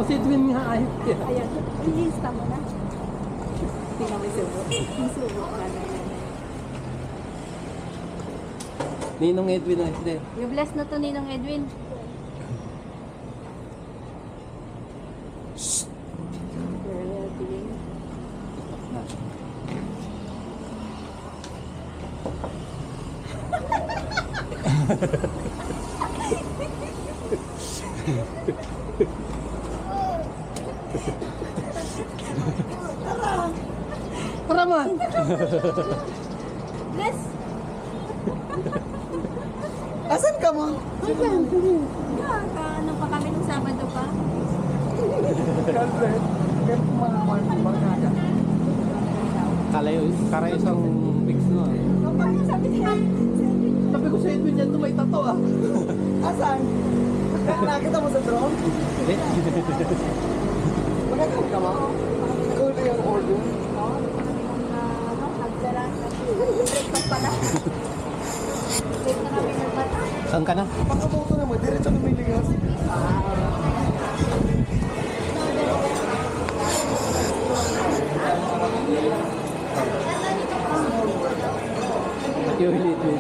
si Edwin nga ay. Ayan, ilista mo na. Tingnan mo yung subo. Yung subo ka na yan. Ninong Edwin na hindi. Yung bless na to Ninong Edwin. Very well-being. Para man. Bless! Asan ka mo? Ano pa kami nung Sabado pa? Girlfriend. Kaya mga barkada. Karayos ang mix no. Sabi niya, Sabi ko sa Edwin yan, may tato ah. Asan? Nakita mo sa drone? Hindi. Magkakaroon ka mo? Ikaw na yung order. breakfast pala. Break na kami ng bata. Saan ka na? Pagkabuto naman, diretso lumilingas. Pati ulit mo.